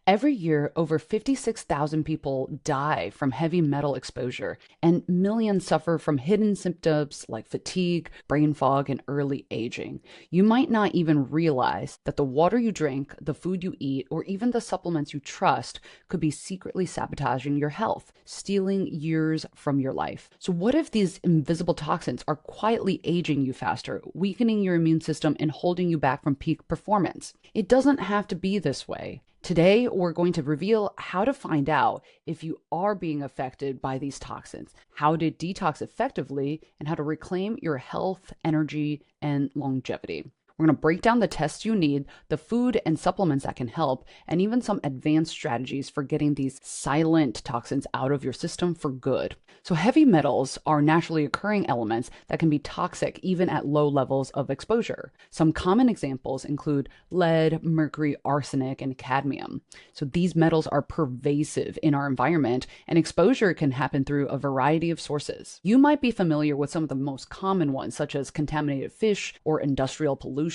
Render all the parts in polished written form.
Every year, over 56,000 people die from heavy metal exposure, and millions suffer from hidden symptoms like fatigue, brain fog, and early aging. You might not even realize that the water you drink, the food you eat, or even the supplements you trust could be secretly sabotaging your health, stealing years from your life. So, what if these invisible toxins are quietly aging you faster, weakening your immune system, and holding you back from peak performance? It doesn't have to be this way. Today, we're going to reveal how to find out if you are being affected by these toxins, how to detox effectively, and how to reclaim your health, energy, and longevity. We're going to break down the tests you need, the food and supplements that can help, and even some advanced strategies for getting these silent toxins out of your system for good. So heavy metals are naturally occurring elements that can be toxic even at low levels of exposure. Some common examples include lead, mercury, arsenic, and cadmium. So these metals are pervasive in our environment, and exposure can happen through a variety of sources. You might be familiar with some of the most common ones, such as contaminated fish or industrial pollution.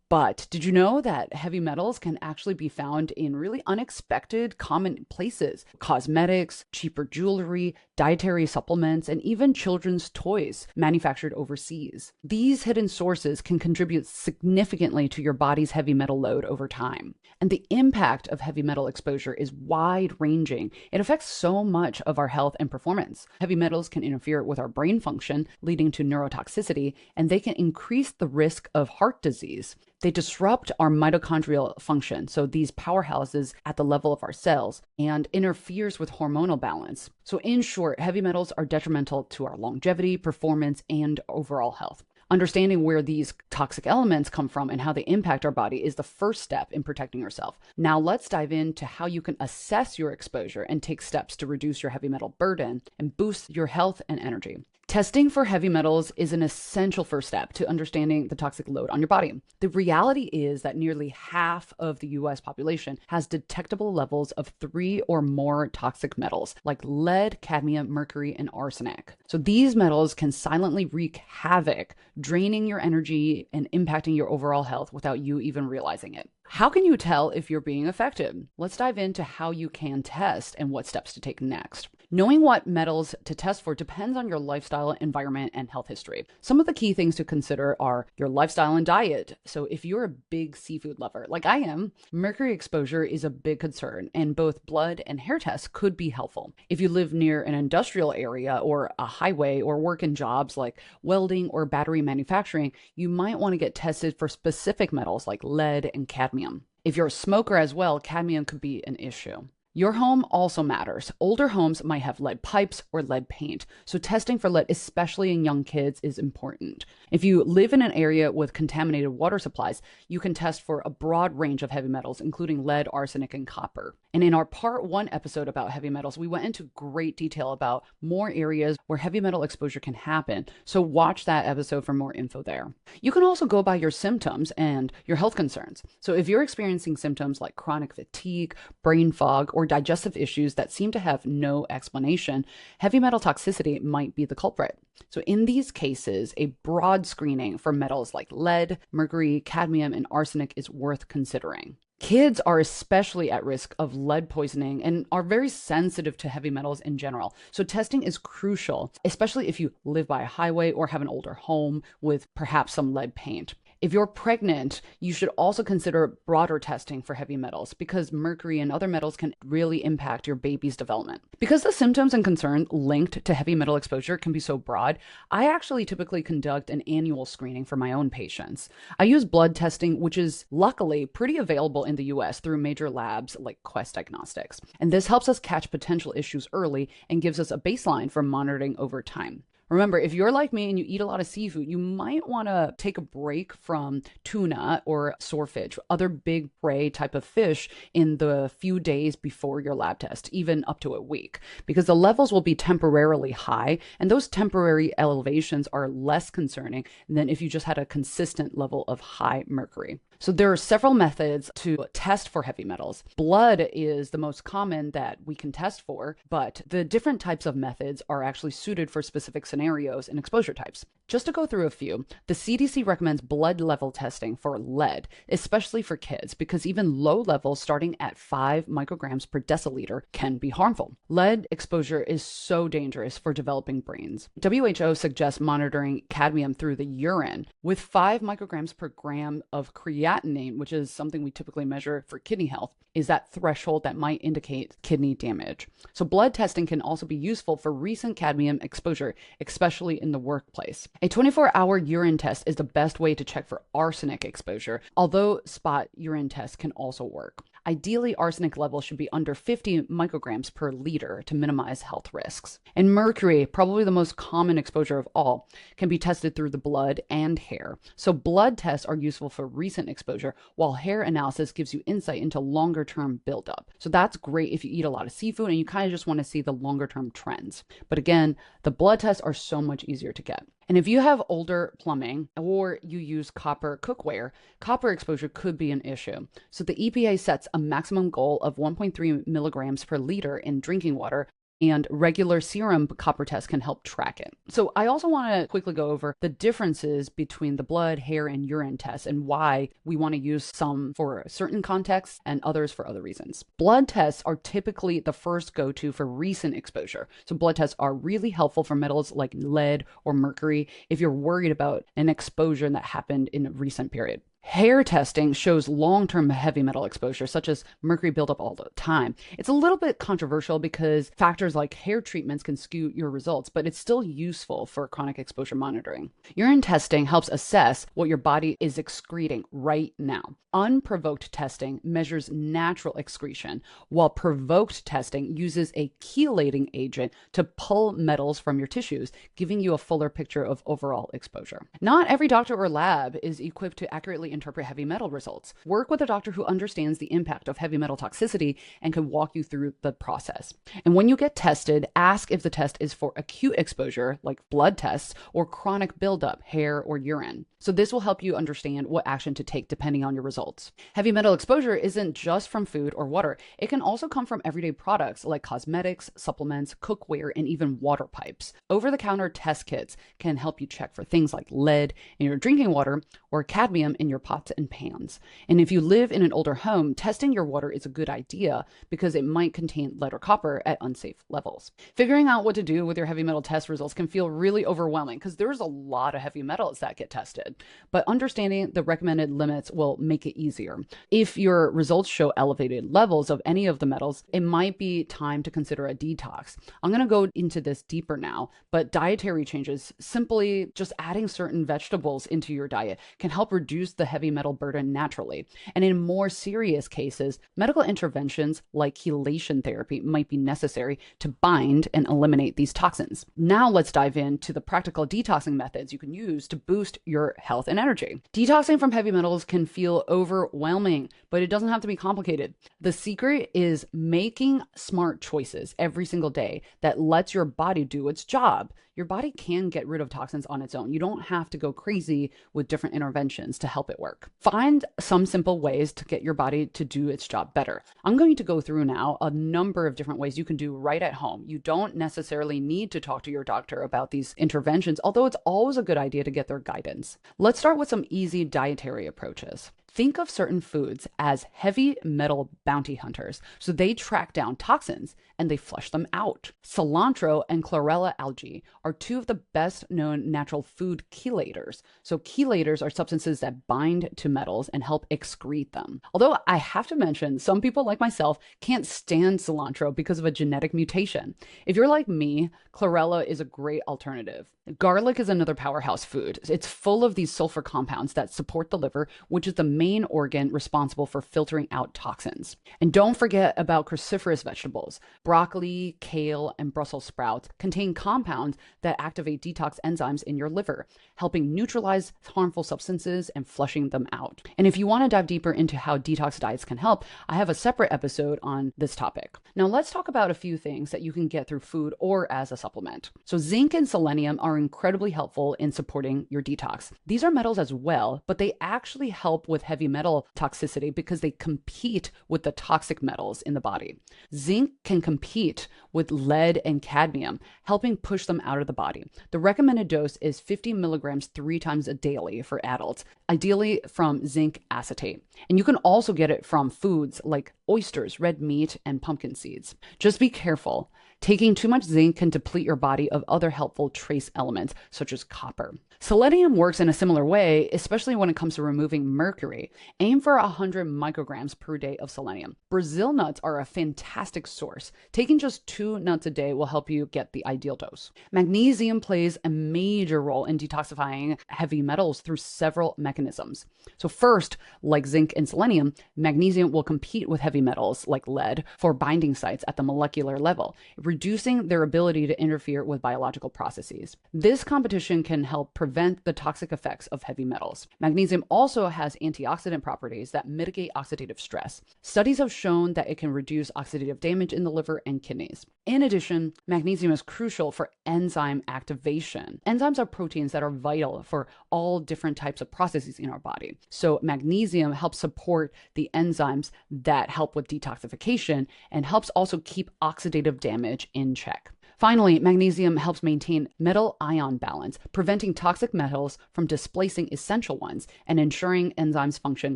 But did you know that heavy metals can actually be found in really unexpected common places? Cosmetics, cheaper jewelry, dietary supplements, and even children's toys manufactured overseas. These hidden sources can contribute significantly to your body's heavy metal load over time. And the impact of heavy metal exposure is wide-ranging. It affects so much of our health and performance. Heavy metals can interfere with our brain function, leading to neurotoxicity, and they can increase the risk of heart disease. They disrupt our mitochondrial function, so these powerhouses at the level of our cells, and interferes with hormonal balance. So in short, heavy metals are detrimental to our longevity, performance, and overall health. Understanding where these toxic elements come from and how they impact our body is the first step in protecting yourself. Now let's dive into how you can assess your exposure and take steps to reduce your heavy metal burden and boost your health and energy. Testing for heavy metals is an essential first step to understanding the toxic load on your body. The reality is that nearly half of the US population has detectable levels of 3 or more toxic metals like lead, cadmium, mercury, and arsenic. So these metals can silently wreak havoc, draining your energy and impacting your overall health without you even realizing it. How can you tell if you're being affected? Let's dive into how you can test and what steps to take next. Knowing what metals to test for depends on your lifestyle, environment, and health history. Some of the key things to consider are your lifestyle and diet. So if you're a big seafood lover, like I am, mercury exposure is a big concern, and both blood and hair tests could be helpful. If you live near an industrial area or a highway or work in jobs like welding or battery manufacturing, you might want to get tested for specific metals like lead and cadmium. If you're a smoker as well, cadmium could be an issue. Your home also matters. Older homes might have lead pipes or lead paint, so testing for lead, especially in young kids, is important. If you live in an area with contaminated water supplies, you can test for a broad range of heavy metals, including lead, arsenic, and copper. And in our part 1 episode about heavy metals, we went into great detail about more areas where heavy metal exposure can happen, so watch that episode for more info there. You can also go by your symptoms and your health concerns. So if you're experiencing symptoms like chronic fatigue, brain fog, or digestive issues that seem to have no explanation, heavy metal toxicity might be the culprit. So in these cases, a broad screening for metals like lead, mercury, cadmium, and arsenic is worth considering. Kids are especially at risk of lead poisoning and are very sensitive to heavy metals in general. So testing is crucial, especially if you live by a highway or have an older home with perhaps some lead paint. If you're pregnant, you should also consider broader testing for heavy metals because mercury and other metals can really impact your baby's development. Because the symptoms and concerns linked to heavy metal exposure can be so broad, I actually typically conduct an annual screening for my own patients. I use blood testing, which is luckily pretty available in the US through major labs like Quest Diagnostics. And this helps us catch potential issues early and gives us a baseline for monitoring over time. Remember, if you're like me and you eat a lot of seafood, you might want to take a break from tuna or swordfish, other big prey type of fish in the few days before your lab test, even up to a week, because the levels will be temporarily high, and those temporary elevations are less concerning than if you just had a consistent level of high mercury. So there are several methods to test for heavy metals. Blood is the most common that we can test for, but the different types of methods are actually suited for specific scenarios and exposure types. Just to go through a few, the CDC recommends blood level testing for lead, especially for kids, because even low levels starting at 5 micrograms per deciliter can be harmful. Lead exposure is so dangerous for developing brains. WHO suggests monitoring cadmium through the urine with 5 micrograms per gram of creatinine, which is something we typically measure for kidney health, is that threshold that might indicate kidney damage. So blood testing can also be useful for recent cadmium exposure, especially in the workplace. A 24-hour urine test is the best way to check for arsenic exposure, although spot urine tests can also work. Ideally, arsenic levels should be under 50 micrograms per liter to minimize health risks. And mercury, probably the most common exposure of all, can be tested through the blood and hair. So blood tests are useful for recent exposure, while hair analysis gives you insight into longer-term buildup. So that's great if you eat a lot of seafood and you kind of just want to see the longer-term trends. But again, the blood tests are so much easier to get. And if you have older plumbing or you use copper cookware, copper exposure could be an issue. So the EPA sets a maximum goal of 1.3 milligrams per liter in drinking water, and regular serum copper tests can help track it. So I also want to quickly go over the differences between the blood, hair, and urine tests and why we want to use some for certain contexts and others for other reasons. Blood tests are typically the first go-to for recent exposure. So blood tests are really helpful for metals like lead or mercury if you're worried about an exposure that happened in a recent period. Hair testing shows long-term heavy metal exposure, such as mercury buildup all the time. It's a little bit controversial because factors like hair treatments can skew your results, but it's still useful for chronic exposure monitoring. Urine testing helps assess what your body is excreting right now. Unprovoked testing measures natural excretion, while provoked testing uses a chelating agent to pull metals from your tissues, giving you a fuller picture of overall exposure. Not every doctor or lab is equipped to accurately interpret heavy metal results. Work with a doctor who understands the impact of heavy metal toxicity and can walk you through the process. And when you get tested, ask if the test is for acute exposure, like blood tests, or chronic buildup, hair or urine. So this will help you understand what action to take depending on your results. Heavy metal exposure isn't just from food or water. It can also come from everyday products like cosmetics, supplements, cookware, and even water pipes. Over-the-counter test kits can help you check for things like lead in your drinking water or cadmium in your pots and pans. And if you live in an older home, testing your water is a good idea because it might contain lead or copper at unsafe levels. Figuring out what to do with your heavy metal test results can feel really overwhelming because there's a lot of heavy metals that get tested. But understanding the recommended limits will make it easier. If your results show elevated levels of any of the metals, it might be time to consider a detox. I'm going to go into this deeper now, but dietary changes, simply just adding certain vegetables into your diet, can help reduce the heavy metal burden naturally. And in more serious cases, medical interventions like chelation therapy might be necessary to bind and eliminate these toxins. Now let's dive into the practical detoxing methods you can use to boost your health and energy. Detoxing from heavy metals can feel overwhelming, but it doesn't have to be complicated. The secret is making smart choices every single day that lets your body do its job. Your body can get rid of toxins on its own. You don't have to go crazy with different interventions to help it work. Find some simple ways to get your body to do its job better. I'm going to go through now a number of different ways you can do right at home. You don't necessarily need to talk to your doctor about these interventions, although it's always a good idea to get their guidance. Let's start with some easy dietary approaches. Think of certain foods as heavy metal bounty hunters. So they track down toxins and they flush them out. Cilantro and chlorella algae are two of the best known natural food chelators. So chelators are substances that bind to metals and help excrete them. Although I have to mention, some people like myself can't stand cilantro because of a genetic mutation. If you're like me, chlorella is a great alternative. Garlic is another powerhouse food. It's full of these sulfur compounds that support the liver, which is the main organ responsible for filtering out toxins. And don't forget about cruciferous vegetables. Broccoli, kale, and Brussels sprouts contain compounds that activate detox enzymes in your liver, helping neutralize harmful substances and flushing them out. And if you want to dive deeper into how detox diets can help, I have a separate episode on this topic. Now let's talk about a few things that you can get through food or as a supplement. So zinc and selenium are incredibly helpful in supporting your detox. These are metals as well, but they actually help with heavy heavy metal toxicity because they compete with the toxic metals in the body. Zinc can compete with lead and cadmium, helping push them out of the body. The recommended dose is 50 milligrams 3 times a daily for adults, ideally from zinc acetate. And you can also get it from foods like oysters, red meat, and pumpkin seeds. Just be careful. Taking too much zinc can deplete your body of other helpful trace elements, such as copper. Selenium works in a similar way, especially when it comes to removing mercury. Aim for 100 micrograms per day of selenium. Brazil nuts are a fantastic source. Taking just 2 nuts a day will help you get the ideal dose. Magnesium plays a major role in detoxifying heavy metals through several mechanisms. So first, like zinc and selenium, magnesium will compete with heavy metals like lead for binding sites at the molecular level, reducing their ability to interfere with biological processes. This competition can help prevent the toxic effects of heavy metals. Magnesium also has antioxidant properties that mitigate oxidative stress. Studies have shown that it can reduce oxidative damage in the liver and kidneys. In addition, magnesium is crucial for enzyme activation. Enzymes are proteins that are vital for all different types of processes in our body. So magnesium helps support the enzymes that help with detoxification and helps also keep oxidative damage in check. Finally, magnesium helps maintain metal ion balance, preventing toxic metals from displacing essential ones and ensuring enzymes function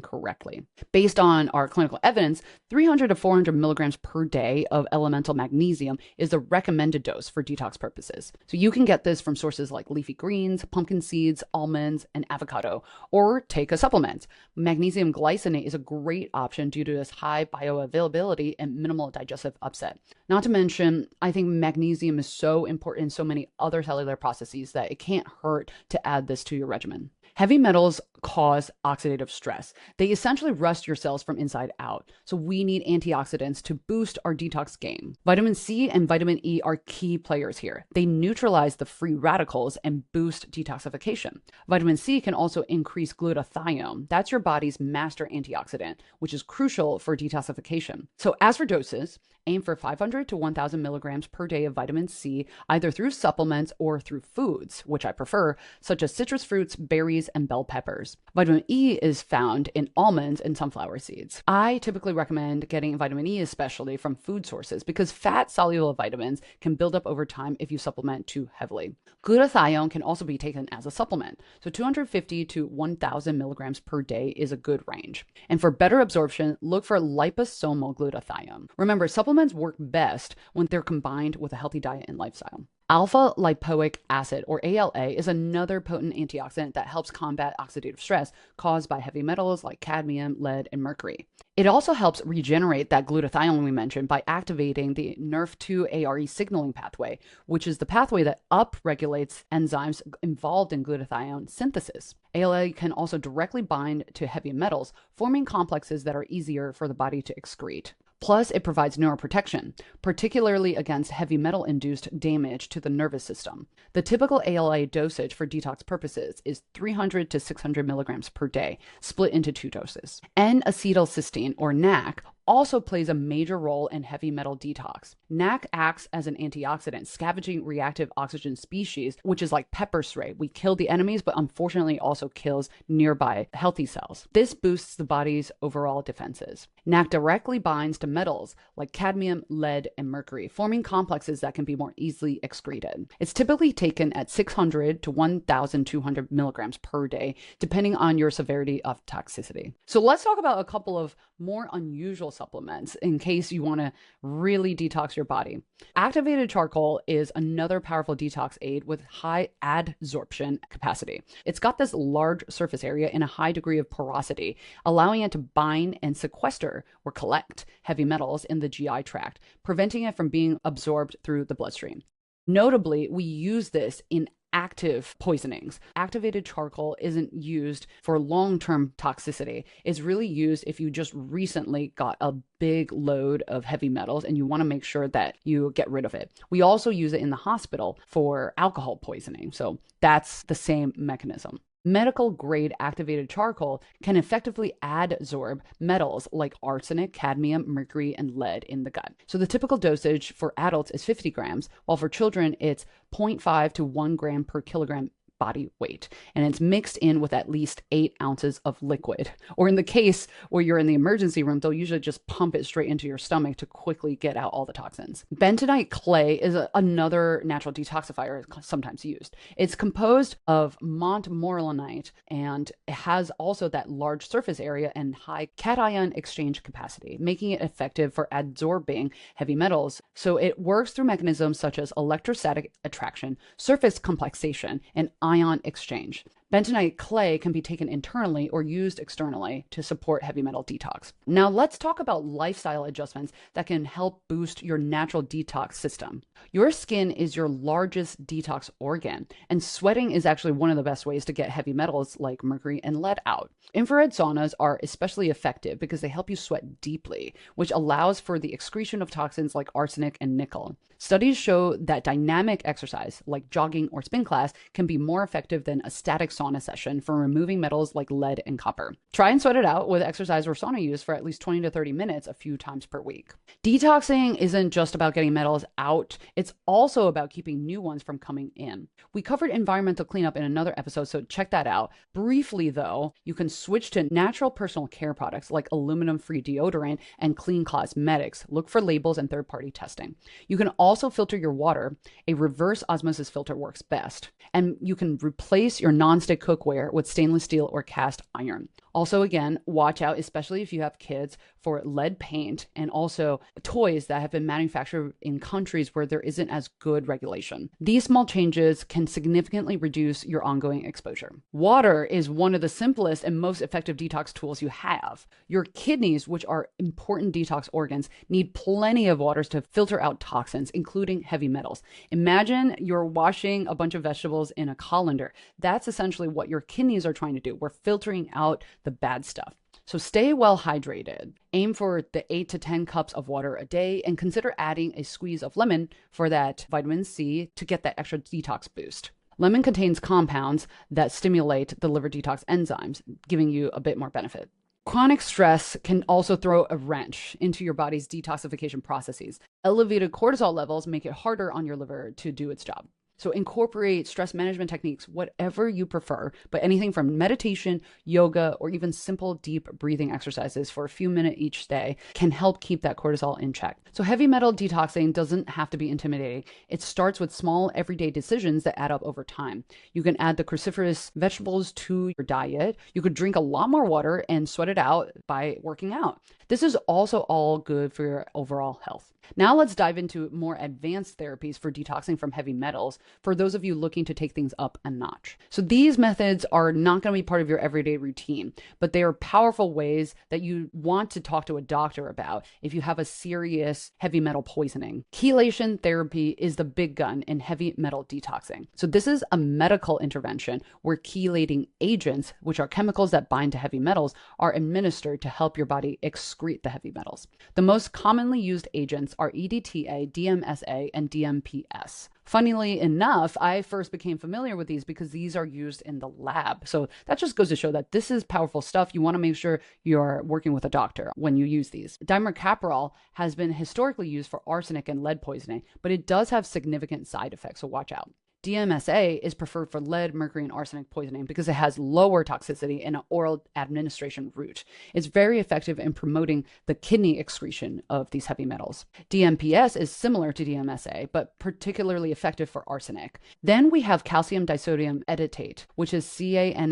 correctly. Based on our clinical evidence, 300 to 400 milligrams per day of elemental magnesium is the recommended dose for detox purposes. So you can get this from sources like leafy greens, pumpkin seeds, almonds, and avocado, or take a supplement. Magnesium glycinate is a great option due to its high bioavailability and minimal digestive upset. Not to mention, I think magnesium is so important in so many other cellular processes that it can't hurt to add this to your regimen. Heavy metals cause oxidative stress. They essentially rust your cells from inside out. So we need antioxidants to boost our detox game. Vitamin C and vitamin E are key players here. They neutralize the free radicals and boost detoxification. Vitamin C can also increase glutathione. That's your body's master antioxidant, which is crucial for detoxification. So as for doses, aim for 500 to 1,000 milligrams per day of vitamin C, either through supplements or through foods, which I prefer, such as citrus fruits, berries, and bell peppers. Vitamin E is found in almonds and sunflower seeds. I typically recommend getting vitamin E especially from food sources because fat-soluble vitamins can build up over time if you supplement too heavily. Glutathione can also be taken as a supplement, so 250 to 1,000 milligrams per day is a good range. And for better absorption, look for liposomal glutathione. Remember, supplements work best when they're combined with a healthy diet and lifestyle. Alpha lipoic acid, or ALA, is another potent antioxidant that helps combat oxidative stress caused by heavy metals like cadmium, lead, and mercury. It also helps regenerate that glutathione we mentioned by activating the NRF2-ARE signaling pathway, which is the pathway that upregulates enzymes involved in glutathione synthesis. ALA can also directly bind to heavy metals, forming complexes that are easier for the body to excrete. Plus, it provides neuroprotection, particularly against heavy metal-induced damage to the nervous system. The typical ALA dosage for detox purposes is 300 to 600 milligrams per day, split into 2 doses. N-acetylcysteine, or NAC, also plays a major role in heavy metal detox. NAC acts as an antioxidant, scavenging reactive oxygen species, which is like pepper spray. We kill the enemies, but unfortunately also kills nearby healthy cells. This boosts the body's overall defenses. NAC directly binds to metals like cadmium, lead, and mercury, forming complexes that can be more easily excreted. It's typically taken at 600 to 1,200 milligrams per day, depending on your severity of toxicity. So let's talk about a couple of more unusual supplements in case you want to really detox your body. Activated charcoal is another powerful detox aid with high adsorption capacity. It's got this large surface area and a high degree of porosity, allowing it to bind and sequester or collect heavy metals in the GI tract, preventing it from being absorbed through the bloodstream. Notably, we use this in active poisonings. Activated charcoal isn't used for long-term toxicity. It's really used if you just recently got a big load of heavy metals and you want to make sure that you get rid of it. We also use it in the hospital for alcohol poisoning. So that's the same mechanism. Medical grade activated charcoal can effectively adsorb metals like arsenic, cadmium, mercury, and lead in the gut. So the typical dosage for adults is 50 grams, while for children it's 0.5 to 1 gram per kilogram body weight. And it's mixed in with at least 8 ounces of liquid. Or in the case where you're in the emergency room, they'll usually just pump it straight into your stomach to quickly get out all the toxins. Bentonite clay is another natural detoxifier sometimes used. It's composed of montmorillonite, and it has also that large surface area and high cation exchange capacity, making it effective for absorbing heavy metals. So it works through mechanisms such as electrostatic attraction, surface complexation, and ion exchange. Bentonite clay can be taken internally or used externally to support heavy metal detox. Now let's talk about lifestyle adjustments that can help boost your natural detox system. Your skin is your largest detox organ, and sweating is actually one of the best ways to get heavy metals like mercury and lead out. Infrared saunas are especially effective because they help you sweat deeply, which allows for the excretion of toxins like arsenic and nickel. Studies show that dynamic exercise, like jogging or spin class, can be more effective than a static sauna session for removing metals like lead and copper. Try and sweat it out with exercise or sauna use for at least 20 to 30 minutes a few times per week. Detoxing isn't just about getting metals out, it's also about keeping new ones from coming in. We covered environmental cleanup in another episode, so check that out. Briefly though, you can switch to natural personal care products like aluminum-free deodorant and clean cosmetics. Look for labels and third-party testing. You can also filter your water. A reverse osmosis filter works best. And you can replace your non-stick cookware with stainless steel or cast iron. Also, again, watch out, especially if you have kids, for lead paint and also toys that have been manufactured in countries where there isn't as good regulation. These small changes can significantly reduce your ongoing exposure. Water is one of the simplest and most effective detox tools you have. Your kidneys, which are important detox organs, need plenty of water to filter out toxins, including heavy metals. Imagine you're washing a bunch of vegetables in a colander. That's essentially what your kidneys are trying to do. We're filtering out the bad stuff. So stay well hydrated. Aim for the 8 to 10 cups of water a day and consider adding a squeeze of lemon for that vitamin C to get that extra detox boost. Lemon contains compounds that stimulate the liver detox enzymes, giving you a bit more benefit. Chronic stress can also throw a wrench into your body's detoxification processes. Elevated cortisol levels make it harder on your liver to do its job. So incorporate stress management techniques, whatever you prefer, but anything from meditation, yoga, or even simple deep breathing exercises for a few minutes each day can help keep that cortisol in check. So heavy metal detoxing doesn't have to be intimidating. It starts with small everyday decisions that add up over time. You can add the cruciferous vegetables to your diet. You could drink a lot more water and sweat it out by working out. This is also all good for your overall health. Now let's dive into more advanced therapies for detoxing from heavy metals for those of you looking to take things up a notch. So these methods are not going to be part of your everyday routine, but they are powerful ways that you want to talk to a doctor about if you have a serious heavy metal poisoning. Chelation therapy is the big gun in heavy metal detoxing. So this is a medical intervention where chelating agents, which are chemicals that bind to heavy metals, are administered to help your body excrete the heavy metals. The most commonly used agents are EDTA, DMSA, and DMPS. Funnily enough, I first became familiar with these because these are used in the lab. So that just goes to show that this is powerful stuff. You want to make sure you're working with a doctor when you use these. Dimercaprol has been historically used for arsenic and lead poisoning, but it does have significant side effects, so watch out. DMSA is preferred for lead, mercury, and arsenic poisoning because it has lower toxicity and an oral administration route. It's very effective in promoting the kidney excretion of these heavy metals. DMPS is similar to DMSA, but particularly effective for arsenic. Then we have calcium disodium edetate, which is CANADEDTA.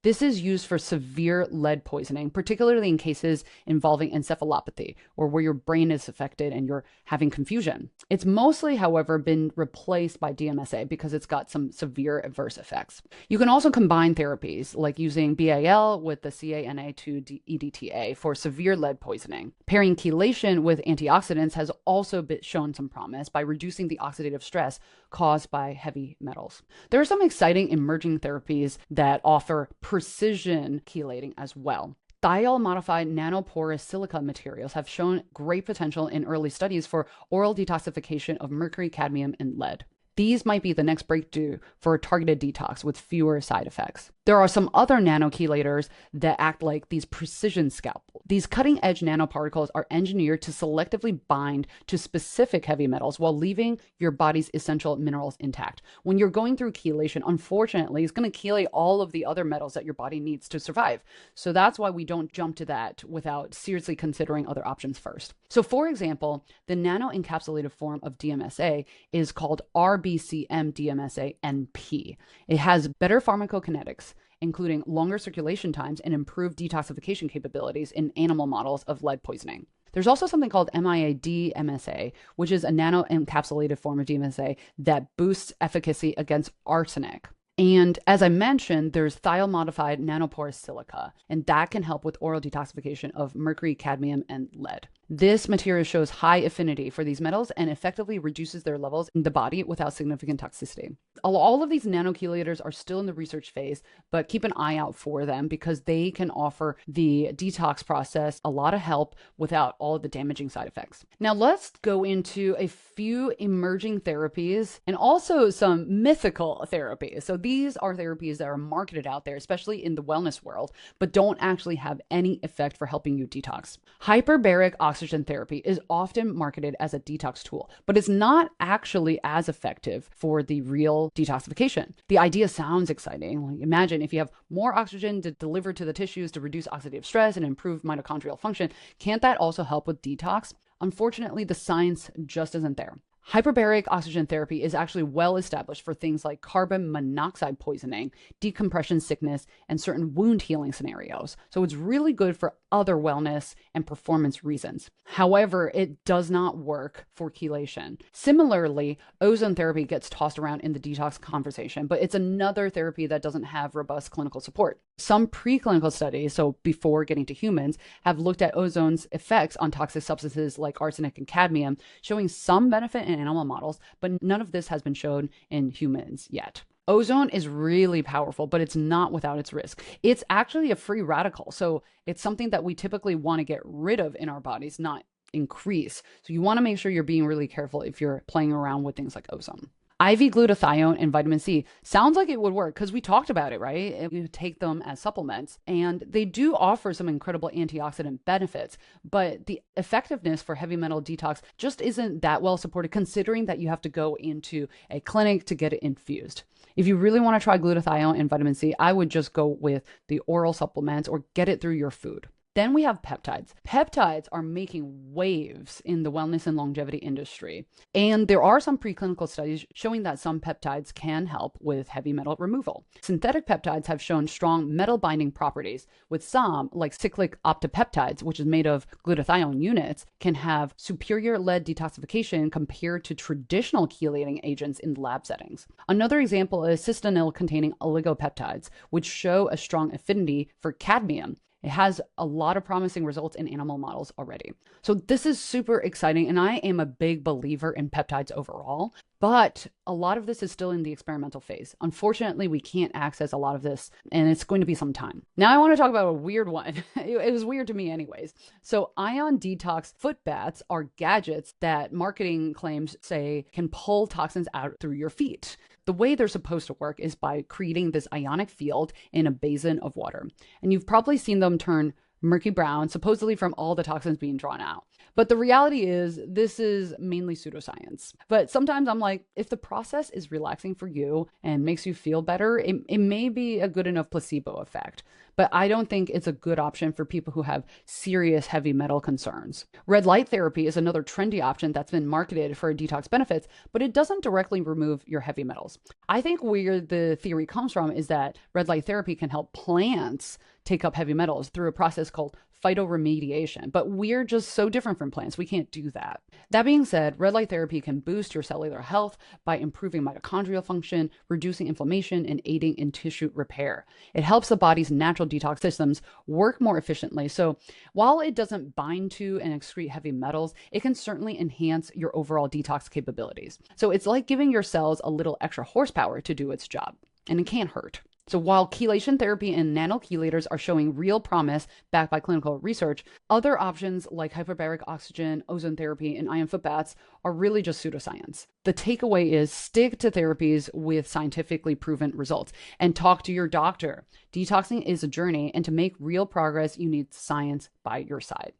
This is used for severe lead poisoning, particularly in cases involving encephalopathy or where your brain is affected and you're having confusion. It's mostly, however, been replaced by DMSA because it's got some severe adverse effects. You can also combine therapies like using BAL with the CANA2-EDTA for severe lead poisoning. Pairing chelation with antioxidants has also been shown some promise by reducing the oxidative stress caused by heavy metals. There are some exciting emerging therapies that offer precision chelating as well. Thiol-modified nanoporous silica materials have shown great potential in early studies for oral detoxification of mercury, cadmium, and lead. These might be the next breakthrough for a targeted detox with fewer side effects. There are some other nano-chelators that act like these precision scalpels. These cutting-edge nanoparticles are engineered to selectively bind to specific heavy metals while leaving your body's essential minerals intact. When you're going through chelation, unfortunately, it's going to chelate all of the other metals that your body needs to survive. So that's why we don't jump to that without seriously considering other options first. So for example, the nano-encapsulated form of DMSA is called RBCM DMSA NP. It has better pharmacokinetics, including longer circulation times and improved detoxification capabilities in animal models of lead poisoning. There's also something called MIAD MSA, which is a nano-encapsulated form of DMSA that boosts efficacy against arsenic. And as I mentioned, there's thiol-modified nanoporous silica, and that can help with oral detoxification of mercury, cadmium, and lead. This material shows high affinity for these metals and effectively reduces their levels in the body without significant toxicity. All of these nano-chelators are still in the research phase, but keep an eye out for them because they can offer the detox process a lot of help without all of the damaging side effects. Now let's go into a few emerging therapies and also some mythical therapies. So these are therapies that are marketed out there, especially in the wellness world, but don't actually have any effect for helping you detox. Hyperbaric oxygen therapy is often marketed as a detox tool, but it's not actually as effective for the real detoxification. The idea sounds exciting. Like imagine if you have more oxygen to deliver to the tissues to reduce oxidative stress and improve mitochondrial function. Can't that also help with detox? Unfortunately, the science just isn't there. Hyperbaric oxygen therapy is actually well established for things like carbon monoxide poisoning, decompression sickness, and certain wound healing scenarios. So it's really good for other wellness and performance reasons. However, it does not work for chelation. Similarly, ozone therapy gets tossed around in the detox conversation, but it's another therapy that doesn't have robust clinical support. Some preclinical studies, so before getting to humans, have looked at ozone's effects on toxic substances like arsenic and cadmium, showing some benefit in animal models, but none of this has been shown in humans yet. Ozone is really powerful, but it's not without its risk. It's actually a free radical, so it's something that we typically want to get rid of in our bodies, not increase. So you want to make sure you're being really careful if you're playing around with things like ozone. IV glutathione and vitamin C sounds like it would work because we talked about it, right? You take them as supplements and they do offer some incredible antioxidant benefits, but the effectiveness for heavy metal detox just isn't that well supported considering that you have to go into a clinic to get it infused. If you really want to try glutathione and vitamin C, I would just go with the oral supplements or get it through your food. Then we have peptides. Peptides are making waves in the wellness and longevity industry. And there are some preclinical studies showing that some peptides can help with heavy metal removal. Synthetic peptides have shown strong metal binding properties, with some, like cyclic octapeptides, which is made of glutathione units, can have superior lead detoxification compared to traditional chelating agents in lab settings. Another example is cystanyl-containing oligopeptides, which show a strong affinity for cadmium. It has a lot of promising results in animal models already. So this is super exciting, and I am a big believer in peptides overall, but a lot of this is still in the experimental phase. Unfortunately, we can't access a lot of this, and it's going to be some time. Now I want to talk about a weird one. It was weird to me anyways. So ion detox foot baths are gadgets that marketing claims say can pull toxins out through your feet. The way they're supposed to work is by creating this ionic field in a basin of water. And you've probably seen them turn murky brown, supposedly from all the toxins being drawn out. But the reality is this is mainly pseudoscience. But sometimes I'm like, if the process is relaxing for you and makes you feel better, it may be a good enough placebo effect. But I don't think it's a good option for people who have serious heavy metal concerns. Red light therapy is another trendy option that's been marketed for detox benefits, but it doesn't directly remove your heavy metals. I think where the theory comes from is that red light therapy can help plants take up heavy metals through a process called phytoremediation, but we're just so different from plants. We can't do that. That being said, red light therapy can boost your cellular health by improving mitochondrial function, reducing inflammation, and aiding in tissue repair. It helps the body's natural detox systems work more efficiently. So while it doesn't bind to and excrete heavy metals, it can certainly enhance your overall detox capabilities. So it's like giving your cells a little extra horsepower to do its job, and it can't hurt. So while chelation therapy and nano-chelators are showing real promise backed by clinical research, other options like hyperbaric oxygen, ozone therapy, and iron foot baths are really just pseudoscience. The takeaway is stick to therapies with scientifically proven results and talk to your doctor. Detoxing is a journey, and to make real progress, you need science by your side.